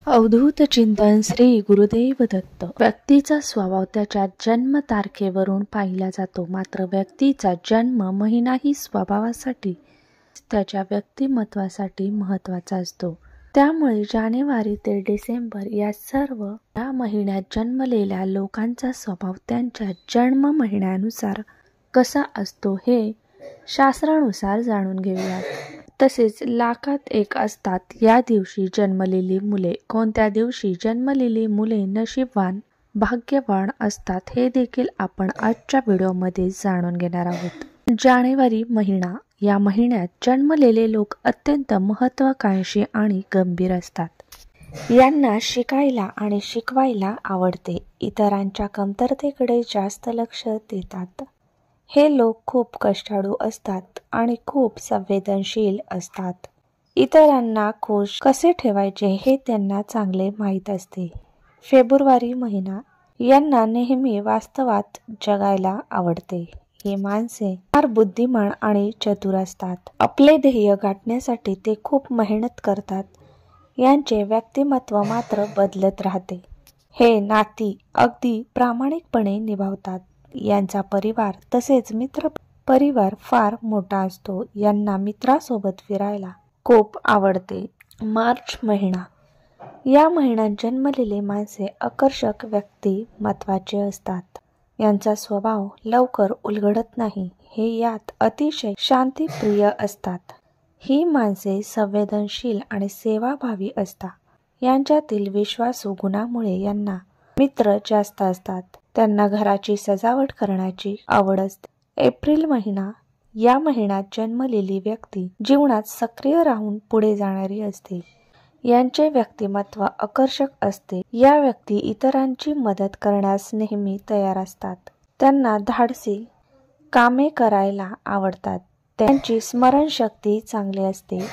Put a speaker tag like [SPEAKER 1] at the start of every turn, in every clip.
[SPEAKER 1] अवधूत चिंतन श्री गुरुदेव दत्त. व्यक्तीचा स्वभाव त्याच्या जन्म तारखेवरून पाहिला जातो, मात्र व्यक्तीचा जन्म महिनाही स्वभावासाठी त्याच्या व्यक्तिमत्वासाठी महत्त्वाचा असतो. त्यामुळे जानेवारी ते डिसेंबर या महिन्यात जन्मलेल्या लोकांचा स्वभाव त्यांच्या जन्म महिन्यानुसार कसा असतो हे शास्त्रानुसार जाणून घेऊयात. तसेच लाखात एक असतात या दिवशी जन्मलेली मुले. कोणत्या दिवशी जन्मलेली मुले नशीबवान, भाग्यवान असतात हे देखील आपण आजच्या व्हिडिओमध्ये जाणून घेणार आहोत. जानेवारी महिना. या महिन्यात जन्मलेले लोक अत्यंत महत्त्वाकांक्षी आणि गंभीर असतात. यांना शिकायला आणि शिकवायला आवडते. इतरांच्या कमतरतेकडे जास्त लक्ष देतात. हे लोक खूप कष्टाळू असतात आणि खूप संवेदनशील असतात. इतरांना खुश कसे ठेवायचे हे त्यांना चांगले माहीत असते. फेब्रुवारी महिना. यांना नेहमी वास्तवात जगायला आवडते. ही माणसे फार बुद्धिमान आणि चतुर असतात. आपले ध्येय गाठण्यासाठी ते खूप मेहनत करतात. यांचे व्यक्तिमत्व मात्र बदलत राहते. हे नाती अगदी प्रामाणिकपणे निभावतात. यांचा परिवार तसेच मित्र परिवार फार मोठा असतो. यांना मित्रासोबत फिरायला खूप आवडते. मार्च महिना. या महिन्यात जन्मलेले माणसे आकर्षक व्यक्तिमत्वाचे असतात. यांचा स्वभाव लवकर उलगडत नाही. हे यात अतिशय शांतिप्रिय असतात. ही माणसे संवेदनशील आणि सेवाभावी असतात. यांच्यातील विश्वासू गुणामुळे यांना मित्र जास्त असतात. त्यांना घराची सजावट करण्याची आवड असते. एप्रिल महिना. या महिन्यात जन्मलेली व्यक्ती जीवनात सक्रिय राहून पुढे जाणारी असते. यांचे व्यक्तिमत्व आकर्षक असते. या व्यक्ती इतरांची मदत करण्यास नेहमी तयार असतात. त्यांना धाडसी कामे करायला आवडतात. त्यांची स्मरणशक्ती चांगली असते.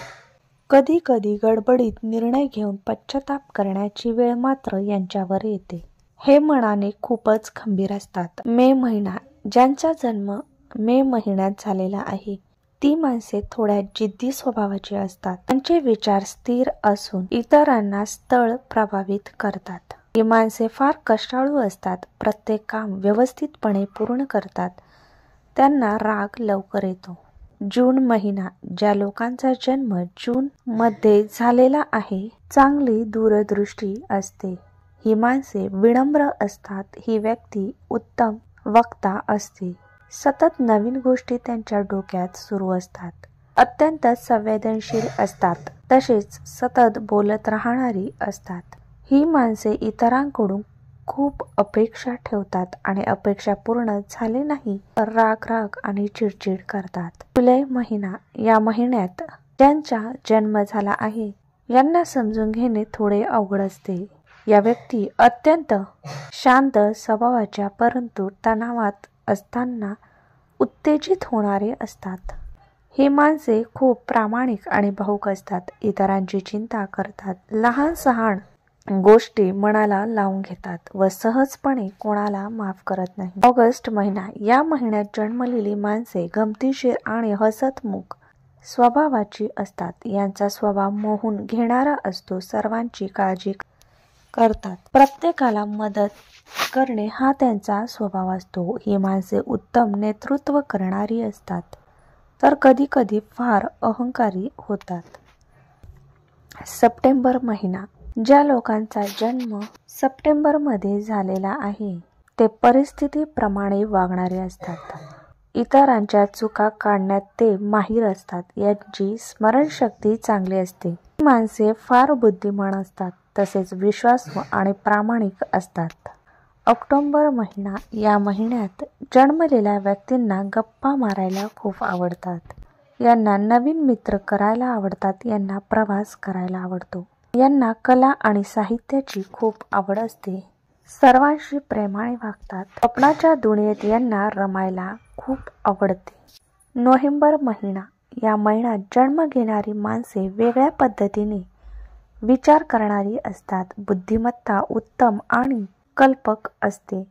[SPEAKER 1] कधी कधी गडबडीत निर्णय घेऊन पश्चाताप करण्याची वेळ मात्र यांच्यावर येते. हे मनाने खूपच खंबीर असतात. मे महिना. ज्यांचा जन्म मे महिन्यात झालेला आहे ती माणसे थोड्या जिद्दी स्वभावाची असतात. त्यांचे विचार स्थिर असून इतरांना स्थळ प्रभावित करतात. ही माणसे फार कष्टाळू असतात. प्रत्येक काम व्यवस्थितपणे पूर्ण करतात. त्यांना राग लवकर येतो. जून महिना. ज्या लोकांचा जन्म जून मध्ये झालेला आहे चांगली दूरदृष्टी असते. ही माणसे विनम्र असतात. ही व्यक्ती उत्तम वक्ता असते. सतत नवीन गोष्टी त्यांच्या डोक्यात सुरू असतात. अत्यंत संवेदनशील असतात. तसेच सतत बोलत राहणारी असतात. ही माणसे इतरांकडून खूप अपेक्षा ठेवतात आणि अपेक्षा पूर्ण झाले नाही तर राग आणि चिडचिड करतात. जुलै महिना. या महिन्यात ज्यांचा जन्म झाला आहे यांना समजून घेणे थोडे अवघड असते. या व्यक्ती अत्यंत शांत स्वभावाच्या परंतु तणावात असताना उत्तेजित होणारे असतात. ही माणसे खूप प्रामाणिक आणि भावुक असतात. इतरांची चिंता करतात. लहान सहान गोष्टी मनाला लावून घेतात व सहजपणे कोणाला माफ करत नाही. ऑगस्ट महिना. या महिन्यात जन्मलेली माणसे गमतीशीर आणि हसतमुख स्वभावाची असतात. यांचा स्वभाव मोहून घेणारा असतो. सर्वांची काळजी करतात. प्रत्येकाला मदत करणे हा त्यांचा स्वभाव असतो. ही माणसे उत्तम नेतृत्व करणारी असतात तर कधी कधी फार अहंकारी होतात. सप्टेंबर महिना. ज्या लोकांचा जन्म सप्टेंबर मध्ये झालेला आहे ते परिस्थितीप्रमाणे वागणारे असतात. इतरांच्या चुका काढण्यात ते माहिर असतात. यांची स्मरणशक्ती चांगली असते. ही माणसे फार बुद्धिमान असतात. तसेच विश्वासू आणि प्रामाणिक असतात. ऑक्टोबर महिना. या महिन्यात जन्मलेल्या व्यक्तींना गप्पा मारायला खूप आवडतात. यांना नवीन मित्र करायला आवडतात. यांना प्रवास करायला आवडतो. यांना कला आणि साहित्याची खूप आवड असते. सर्वांशी प्रेमाने वागतात. स्वप्नाच्या दुनियेत यांना रमायला खूप आवडते. नोव्हेंबर महिना. या महिन्यात जन्म घेणारी माणसे वेगळ्या पद्धतीने विचार करणारी असतात. बुद्धिमत्ता उत्तम आणि कल्पक असते.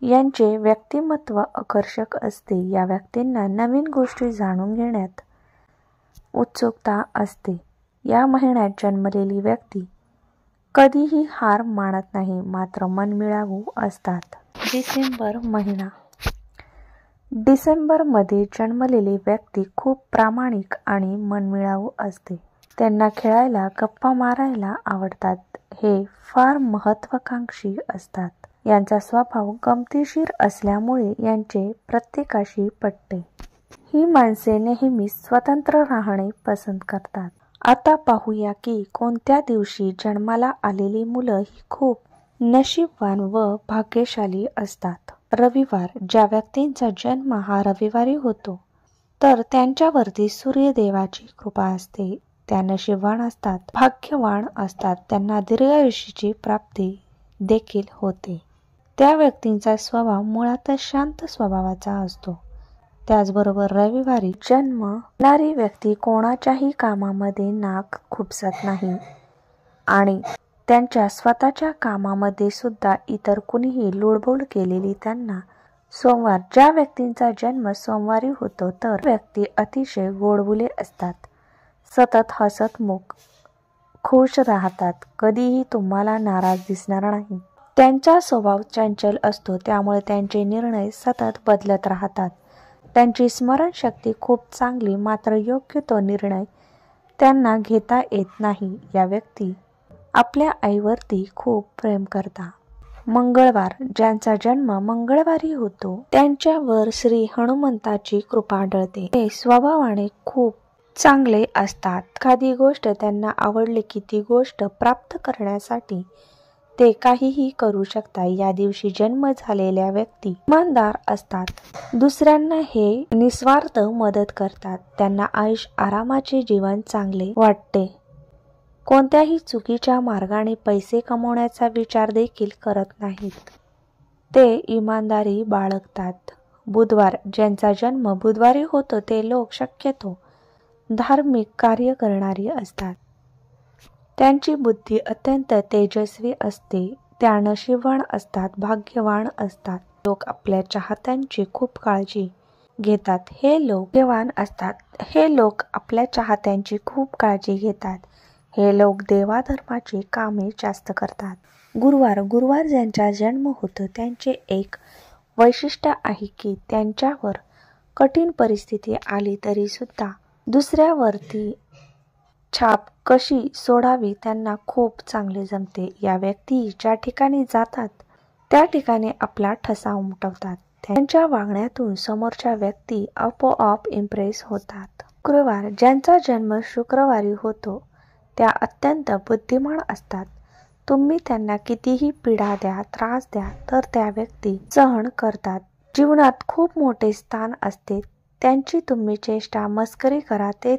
[SPEAKER 1] यांचे व्यक्तिमत्व आकर्षक असते. या व्यक्तींना नवीन गोष्टी जाणून घेण्यात उत्सुकता असते. या महिन्यात जन्मलेली व्यक्ती कधीही हार मानत नाही, मात्र मनमिळावू असतात. डिसेंबर महिना. डिसेंबरमध्ये जन्मलेली व्यक्ती खूप प्रामाणिक आणि मनमिळावू असते. त्यांना खेळायला, गप्पा मारायला आवडतात. हे फार महत्त्वाकांक्षी असतात. यांचा स्वभाव गमतीशीर असल्यामुळे यांचे प्रत्येकाशी पटते. ही माणसे नेहमी स्वतंत्र राहणे पसंत करतात. आता पाहूया की कोणत्या दिवशी जन्माला आलेली मुलं ही खूप नशीबवान व भाग्यशाली असतात. रविवार. ज्या व्यक्तींचा जन्म हा रविवारी होतो तर त्यांच्यावरती सूर्यदेवाची कृपा असते. त्या नशीबवान असतात, भाग्यवान असतात. त्यांना दीर्घायुष्याची प्राप्ती देखील होते. त्या व्यक्तींचा स्वभाव मुळातच शांत स्वभावाचा असतो. त्याचबरोबर रविवारी जन्मणारी व्यक्ती कोणाच्याही कामामध्ये नाक खुपसत नाही आणि त्यांच्या स्वतःच्या कामामध्ये सुद्धा इतर कुणीही लुडबुड केलेली त्यांना सोमवार. ज्या व्यक्तींचा जन्म सोमवारी होतो तर व्यक्ती अतिशय गोडबुले असतात, सतत हसतमुख, खुश राहतात, कधीही तुम्हाला नाराज दिसणार नाही. त्यांचा स्वभाव चंचल असतो, त्यामुळे त्यांचे निर्णय सतत बदलत राहतात. त्यांची स्मरणशक्ती खूप चांगली, मात्र योग्य तो निर्णय त्यांना घेता येत नाही. या व्यक्ती आपल्या आईवरती खूप प्रेम करतात. मंगळवार. ज्यांचा जन्म मंगळवारी होतो त्यांच्यावर श्री हनुमंताची कृपा आढळते. ते स्वभावाने खूप चांगले असतात. एखादी गोष्ट त्यांना आवडली की ती गोष्ट प्राप्त करण्यासाठी ते काहीही करू शकतात. या दिवशी जन्म झालेल्या व्यक्ती इमानदार असतात. दुसऱ्यांना हे निस्वार्थ मदत करतात. त्यांना आयुष्य आरामाचे जीवन चांगले वाटते. कोणत्याही चुकीच्या मार्गाने पैसे कमवण्याचा विचार देखील करत नाहीत. ते इमानदारी बाळगतात. बुधवार. ज्यांचा जन्म बुधवारी होतो ते लोक शक्यतो धार्मिक कार्य करणारी असतात. त्यांची बुद्धी अत्यंत तेजस्वी असते. त्या नशीबवान असतात, भाग्यवान असतात. लोक आपल्या चाहत्यांची खूप काळजी घेतात. हे लोक भाग्यवान असतात. हे लोक आपल्या चाहत्यांची खूप काळजी घेतात. हे लोक देवाधर्माची कामे जास्त करतात. गुरुवार. गुरुवार ज्यांचा जन्म होतो त्यांचे एक वैशिष्ट्य आहे की त्यांच्यावर कठीण परिस्थिती आली तरी सुद्धा दुसऱ्यावरती छाप कशी सोडावी त्यांना खूप चांगले जमते. या व्यक्ती ज्या ठिकाणी जातात त्या ठिकाणी आपला ठसा उमटवतात. त्यांच्या वागण्यातून समोरच्या व्यक्ती आपोआप इम्प्रेस होतात. शुक्रवार. ज्यांचा जन्म शुक्रवारी होतो त्या अत्यंत बुद्धिमान असतात. तुम्ही त्यांना कितीही पीडा द्या, त्रास द्या तर त्या व्यक्ती सहन करतात. जीवनात खूप मोठे स्थान असते. त्यांची तुम्ही चेष्टा मस्करी करा ते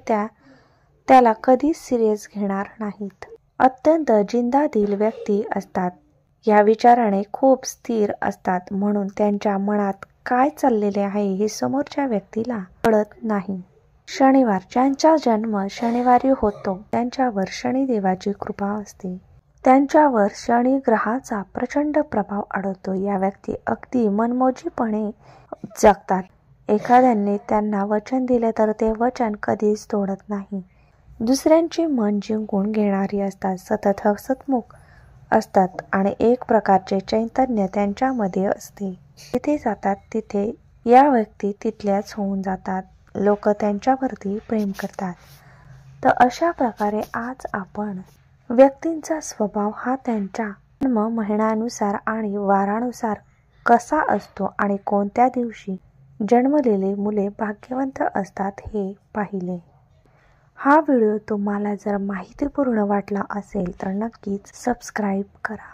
[SPEAKER 1] त्याला कधीच सिरियस घेणार नाहीत. अत्यंत जिंदादिल व्यक्ती असतात. या विचाराने खूप स्थिर असतात, म्हणून त्यांच्या मनात काय चाललेले आहे हे समोरच्या व्यक्तीला कळत नाही. शनिवार. ज्यांचा जन्म शनिवारी होतो त्यांच्यावर शनिदेवाची कृपा असते. त्यांच्यावर शनी ग्रहाचा प्रचंड प्रभाव आढळतो. या व्यक्ती अगदी मनमोजीपणे जगतात. एखाद्याने त्यांना वचन दिले तर ते वचन कधीच तोडत नाही. दुसऱ्यांचे मन जिंकून घेणारी असतात. सतत हसतमुख असतात आणि एक प्रकारचे चैतन्य त्यांच्यामध्ये असते. जिथे जातात तिथे या व्यक्ती तिथल्याच होऊन जातात. लोक त्यांच्यावरती प्रेम करतात. तर अशा प्रकारे आज आपण व्यक्तींचा स्वभाव हा त्यांच्या जन्म महिन्यानुसार आणि वारानुसार कसा असतो आणि कोणत्या दिवशी जन्मलेले मुले भाग्यवंत असतात हे पाहिले. हा व्हिडिओ तुम्हाला जर माहितीपूर्ण वाटला असेल तर नक्कीच सबस्क्राईब करा.